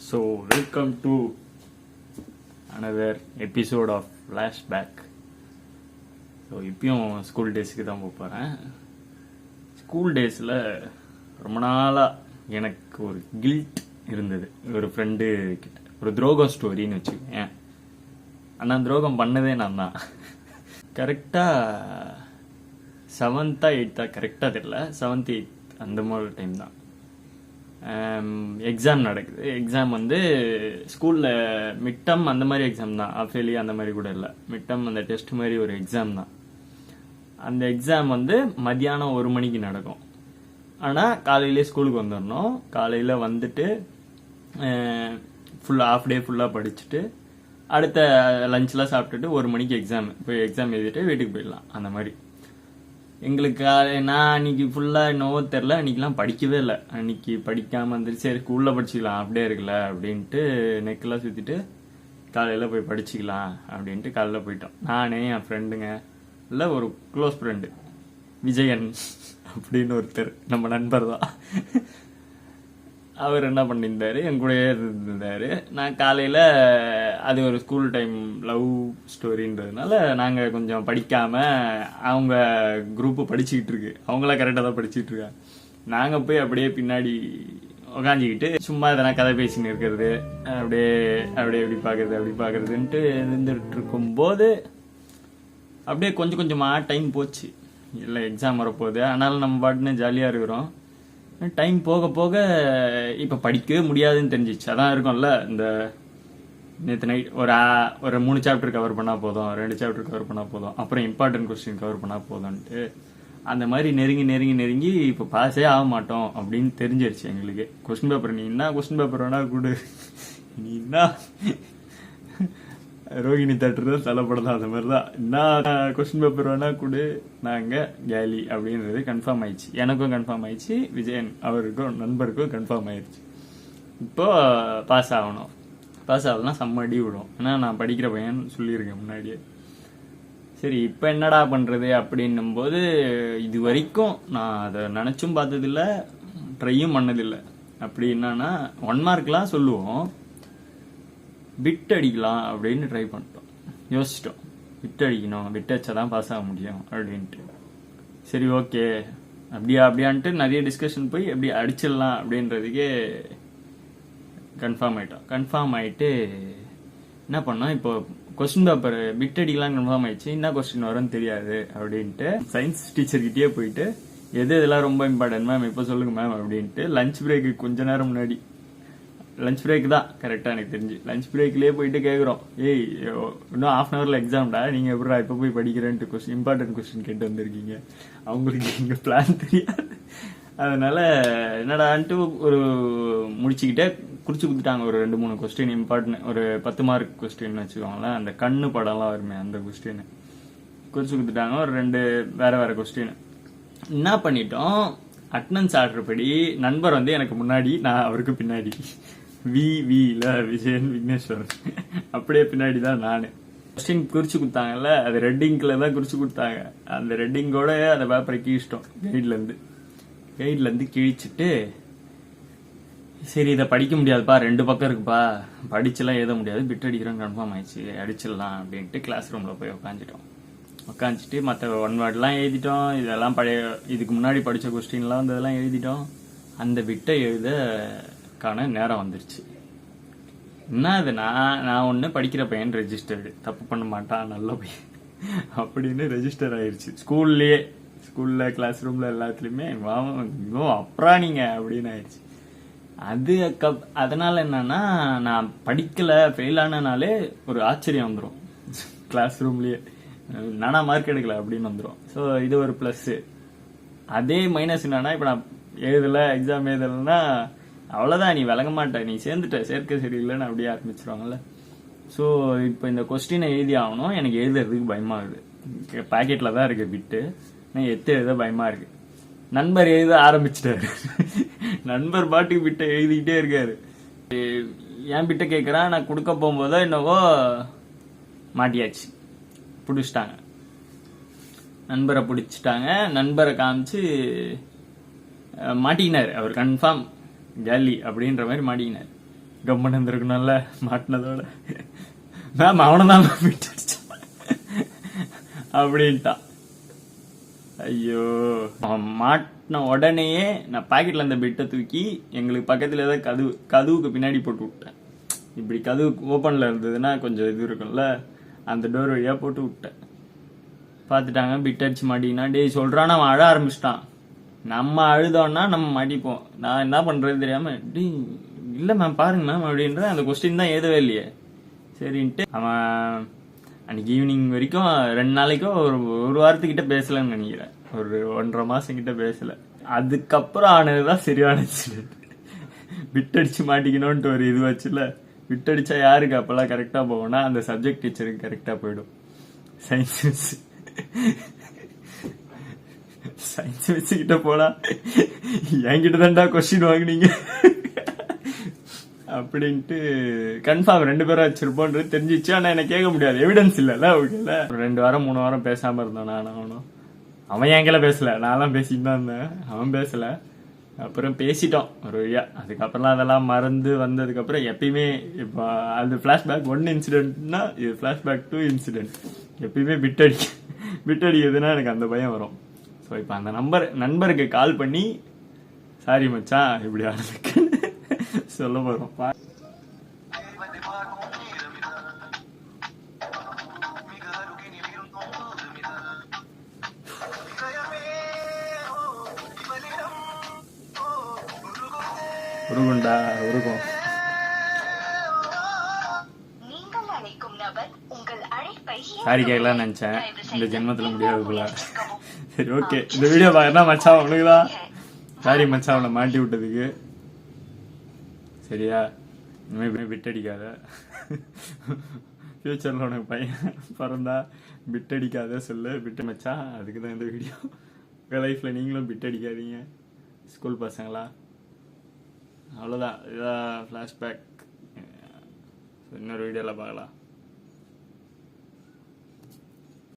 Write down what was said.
So, welcome to another episode of Flashback. So இப்பயும் school டேஸுக்கு தான் போகிறேன். ஸ்கூல் டேஸில் ரொம்ப நாளாக எனக்கு ஒரு கில்ட் இருந்தது. ஒரு ஃப்ரெண்டு கிட்ட ஒரு துரோகம் ஸ்டோரின்னு வச்சுக்கோங்க. ஆனால் துரோகம் பண்ணதே நான் தான். கரெக்டாக 7th 8th கரெக்டாக தெரியல, 7th 8th அந்த மாதிரி டைம் தான். எக்ஸாம் நடக்குது. எக்ஸாம் வந்து ஸ்கூலில் மிட் டர்ம் அந்த மாதிரி எக்ஸாம் தான், அஃபேலி அந்த மாதிரி கூட இல்லை. மிட் டர்ம் அந்த டெஸ்ட் மாதிரி ஒரு எக்ஸாம் தான். அந்த எக்ஸாம் வந்து மத்தியானம் 1 மணிக்கு நடக்கும். ஆனால் காலையிலே ஸ்கூலுக்கு வந்துடணும். காலையில் வந்துட்டு ஃபுல்லாக ஆஃப் டே ஃபுல்லாக படிச்சுட்டு அடுத்த லஞ்செலாம் சாப்பிட்டுட்டு 1 மணிக்கு எக்ஸாம் போய் எக்ஸாம் எழுதிட்டு வீட்டுக்கு போயிடலாம். அந்த மாதிரி எங்களுக்கு. நான் அன்னைக்கு ஃபுல்லாக என்னவோ தெரில, அன்றைக்கெலாம் படிக்கவே இல்லை. அன்றைக்கி படிக்காமல் வந்துட்டு சரி ஸ்கூலில் படிச்சிக்கலாம் அப்படியே இருக்குல்ல அப்படின்ட்டு நெக்கெல்லாம் சுற்றிட்டு காலையில் போய் படிச்சிக்கலாம் அப்படின்ட்டு காலையில் போயிட்டோம். நானே என் ஃப்ரெண்டுங்க இல்லை ஒரு க்ளோஸ் ஃப்ரெண்டு விஜயன் அப்படின்னு ஒருத்தர், நம்ம நண்பர் தான். அவர் என்ன பண்ணியிருந்தார், என் கூடயே இருந்திருந்தார். நான் காலையில் அது ஒரு ஸ்கூல் டைம் லவ் ஸ்டோரின்றதுனால நாங்கள் கொஞ்சம் படிக்காமல், அவங்க குரூப்பு படிச்சுக்கிட்டு இருக்கு, அவங்களாம் கரெக்டாக தான் படிச்சுட்டு இருக்காங்க. நாங்கள் போய் அப்படியே பின்னாடி உக்காஞ்சிக்கிட்டு சும்மா எதனா கதை பேசின்னு இருக்கிறது, அப்படியே அப்படியே எப்படி பார்க்குறதுன்ட்டு இருந்துகிட்டு இருக்கும்போது அப்படியே கொஞ்சம் கொஞ்சமாக டைம் போச்சு. இல்லை எக்ஸாம் வரப்போகுது, ஆனாலும் நம்ம பாட்டுன்னு ஜாலியாக இருக்கிறோம். டைம் போக போக இப்போ படிக்கவே முடியாதுன்னு தெரிஞ்சிச்சு. அதான் இருக்கும்ல, இந்த நேற்று நைட் ஒரு 3 சாப்டர் கவர் பண்ணால் போதும், 2 சாப்டர் கவர் பண்ணால் போதும், அப்புறம் இம்பார்ட்டன்ட் கொஸ்டின் கவர் பண்ணால் போதும்ன்ட்டு அந்த மாதிரி நெருங்கி இப்போ பாஸே ஆக மாட்டோம் அப்படின்னு தெரிஞ்சிருச்சு எங்களுக்கு. கொஸ்டின் பேப்பர் நீ என்ன கொஸ்டின் பேப்பர் வேணா கொடு, நீ என்ன ரோகிணி தேட்டர் தான் தலைப்படலாம், அந்த மாதிரி தான். என்ன கொஸ்டின் பேப்பர் வேணா கொடு, நாங்கள் கேலி அப்படின்றது கன்ஃபார்ம் ஆயிடுச்சு. எனக்கும் கன்ஃபார்ம் ஆயிடுச்சு, விஜயன் அவருக்கும் நண்பருக்கும் கன்ஃபார்ம் ஆயிடுச்சு. இப்போ பாஸ் ஆகணும். பாஸ் ஆகலன்னா செம்ம அடி விடும். ஏன்னா நான் படிக்கிற பையன் சொல்லியிருக்கேன் முன்னாடியே. சரி இப்போ என்னடா பண்ணுறது அப்படின்னும் போது, இது வரைக்கும் நான் அதை நினச்சும் பார்த்ததில்லை, ட்ரையும் பண்ணதில்லை. அப்படி என்னன்னா 1 மார்க்லாம் சொல்லுவோம், பிட் அடிக்கலாம் அப்படின்னு ட்ரை பண்ணிட்டோம். யோசிச்சிட்டோம், பிட் அடிக்கணும், பிட் அடிச்சா தான் பாஸ் ஆக முடியும் அப்படின்ட்டு. சரி ஓகே அப்படியான்ட்டு நிறைய டிஸ்கஷன் போய் எப்படி அடிச்சிடலாம் அப்படின்றதுக்கே கன்ஃபார்ம் ஆகிட்டோம். கன்ஃபார்ம் ஆகிட்டு என்ன பண்ணோம், இப்போ கொஸ்டின் பேப்பர் பிட் அடிக்கலாம் கன்ஃபார்ம் ஆயிடுச்சு. என்ன கொஸ்டின் வரும்னு தெரியாது அப்படின்ட்டு சயின்ஸ் டீச்சர்கிட்டயே போயிட்டு இதெல்லாம் ரொம்ப இம்பார்ட்டன்ட் மேம் இப்போ சொல்லுங்க மேம் அப்படின்ட்டு லஞ்ச் பிரேக்கு கொஞ்ச நேரம் முன்னாடி, லஞ்ச் பிரேக் தான் கரெக்டாக எனக்கு தெரிஞ்சு, லஞ்ச் பிரேக்லேயே போயிட்டு கேட்குறோம், ஏய் இன்னும் 1/2 hourல எக்ஸாம்டா, நீங்கள் எப்படா இப்போ போய் படிக்கிறேன்ட்டு இம்பார்ட்டன்ட் கொஸ்டின் கேட்டு வந்திருக்கீங்க, அவங்களுக்கு எங்கள் பிளான் தெரியாது. அதனால என்னடான்ட்டு ஒரு முடிச்சுக்கிட்டே குறிச்சு கொடுத்துட்டாங்க. ஒரு 2-3 கொஸ்டின் இம்பார்ட்டன்ட், ஒரு 10 மார்க் கொஸ்டின் வச்சுக்கோங்களேன், அந்த கண்ணு படம்லாம் வருமே அந்த கொஸ்டின் குறிச்சு கொடுத்துட்டாங்க. ஒரு 2 வேற கொஸ்டின். என்ன பண்ணிட்டோம், அட்டனன்ஸ் ஆர்டர் படி நண்பர் வந்து எனக்கு முன்னாடி, நான் அவருக்கு பின்னாடி. வில விஜயன் விக்னேஸ்வரன் அப்படியே பின்னாடி தான் நான். கொஸ்டின் குறிச்சு கொடுத்தாங்கல்ல, அது ரெட்டிங்ல தான் குறிச்சு கொடுத்தாங்க. அந்த ரெட்டிங்கோட அந்த பேப்பரை கிழிச்சிட்டோம். கைட்லேருந்து கிழிச்சிட்டு, சரி இதை படிக்க முடியாதுப்பா, 2 பக்கம் இருக்குப்பா, படிச்சுலாம் எழுத முடியாது, பிட் அடிக்கிறோன்னு கன்ஃபார்ம் ஆயிடுச்சு, அடிச்சிடலாம் அப்படின்ட்டு கிளாஸ் ரூமில் போய் உட்காந்துட்டு மற்ற 1 வேர்ட்லாம் எழுதிட்டோம். இதெல்லாம் இதுக்கு முன்னாடி படித்த கொஸ்டின்லாம் வந்து இதெல்லாம் எழுதிட்டோம். அந்த பிட்டை எழுதக்கான நேரம் வந்துருச்சு. என்ன அது, நான் ஒன்று படிக்கிற பையன் ரெஜிஸ்டர்டு, தப்பு பண்ண மாட்டான், நல்ல பையன் அப்படின்னு ரெஜிஸ்டர் ஆயிடுச்சு. ஸ்கூலில் கிளாஸ் ரூமில் எல்லாத்துலேயுமே அப்புறம் நீங்கள் அப்படின்னு ஆயிடுச்சு. அதனால என்னன்னா, நான் படிக்கலை ஃபெயில் ஆனனாலே ஒரு ஆச்சரியம் வந்துடும் கிளாஸ் ரூம்லேயே, நானா மார்க் எடுக்கல அப்படின்னு வந்துடும். ஸோ இது ஒரு ப்ளஸ்ஸு. அதே மைனஸ் என்னன்னா, இப்போ நான் எக்ஸாம் எழுதலைன்னா அவ்வளோதான், நீ விளங்க மாட்டேன், நீ சேர்க்க சரியில்லைன்னு அப்படியே ஆரம்பிச்சிருவாங்கல்ல. ஸோ இப்போ இந்த கொஸ்டினை எழுதி ஆகணும். எனக்கு எழுதுறதுக்கு பயமாகுது. பாக்கெட்டில் தான் இருக்கு பிட்டு, நான் எழுத பயமாக இருக்கு. நண்பர் எழுத ஆரம்பிச்சிட்டாரு. நண்பர் பாட்டுக்கு பிட்டை எழுதிக்கிட்டே இருக்காரு. என் பிட்டை கேட்குறான், நான் கொடுக்க போகும்போது என்னவோ மாட்டியாச்சு, பிடிச்சிட்டாங்க. நண்பரை பிடிச்சிட்டாங்க. நண்பரை காமிச்சு மாட்டிக்கினார் அவர், கன்ஃபார்ம் கேலி அப்படின்ற மாதிரி மாட்டிக்கினார். கம்மன் இருந்திருக்கணும்ல மாட்டினதோட. மேம் அவனை தான் பிட் அடிச்சான் அப்படின்ட்டான். ஐயோ, அவன் மாட்டின உடனேயே நான் பாக்கெட்ல அந்த பிட்டை தூக்கி எங்களுக்கு பக்கத்துல ஏதாவது கதவுக்கு பின்னாடி போட்டு விட்டேன். இப்படி கதவு ஓப்பன்ல இருந்ததுன்னா கொஞ்சம் இது இருக்கும்ல, அந்த டோர் வழியா போட்டு விட்டேன். பார்த்துட்டாங்க, பிட் அடிச்சு மாட்டிங்கன்னா. டேய் சொல்றான், அவன் அழ ஆரம்பிச்சிட்டான். நம்ம அழுதோன்னா நம்ம மாட்டிப்போம். நான் என்ன பண்றது தெரியாம, டி இல்ல மேம் பாருங்க மேம் அப்படின்ற அந்த கொஸ்டின் தான் ஏதவே இல்லையே. சரின்ட்டு அவன் அன்னைக்கு ஈவினிங் வரைக்கும் 2 நாளைக்கோ ஒரு வாரத்துக்கிட்ட பேசலன்னு நினைக்கிறேன். ஒரு 1.5 மாசம் கிட்ட பேசல. அதுக்கப்புறம் ஆனதுதான் சரியான இன்சிடென்ட். பிட் அடிச்சு மாட்டிக்கணும்ட்டு ஒரு இது வச்சுல, பிட் அடிச்சா யாருக்கு அப்பெல்லாம் கரெக்டா போவோம்னா அந்த சப்ஜெக்ட் டீச்சருக்கு கரெக்டா போயிடும். சயின்ஸ் மிஸ் கிட்ட போனா என்கிட்ட தான்டா கொஸ்டின் வாங்கினீங்க அப்படின்ட்டு கன்ஃபார்ம் 2 பேரும் வச்சிருப்போன்றது தெரிஞ்சிச்சு. ஆனா எனக்கு கேட்க முடியாது, எவிடன்ஸ் இல்லல. ஓகேல, 2 வாரம் 3 வாரம் பேசாம இருந்தோம் நான் அவனும். அவன் என்கிட்ட பேசல, நான்லாம் பேசிட்டு தான் இருந்தேன், அவன் பேசல. அப்புறம் பேசிட்டோம் ஒரு வழியா. அதுக்கப்புறம் அதெல்லாம் மறந்து வந்ததுக்கு அப்புறம் எப்பயுமே இப்போ அது பிளாஷ்பேக் 1 இன்சிடென்ட்னா இது பிளாஷ்பேக் 2 இன்சிடென்ட். எப்பயுமே பிட் அடிக்கிறதுனா எனக்கு அந்த பயம் வரும். ஸோ இப்போ அந்த நண்பருக்கு கால் பண்ணி சாரி மச்சான் இப்படி ஆனதுக்கு சொல்ல போறோம். உருகுண்டா உருகும். சாரி கேட்கலாம் நினைச்சேன், இந்த ஜென்மத்துல முடியாதுக்குள்ள. சரி ஓகே, இந்த வீடியோ பாக்குறா மச்சான் உனக்குதான் சாரி மச்சான் அவனை மாட்டி விட்டதுக்கு. சரியா, இனிமே பிட் அடிக்காத. ஃபியூச்சர்ல உனக்கு பையன் பிறந்தா பிட் அடிக்காத சொல்லு. பிட் மச்சான், அதுக்குதான் இந்த வீடியோ. உங்க லைஃப்ல நீங்களும் பிட் அடிக்காதீங்க ஸ்கூல் பசங்களா. அவ்வளோதான், இதான் ஃப்ளாஷ்பேக். இன்னொரு வீடியோவில் பார்க்கலாம்.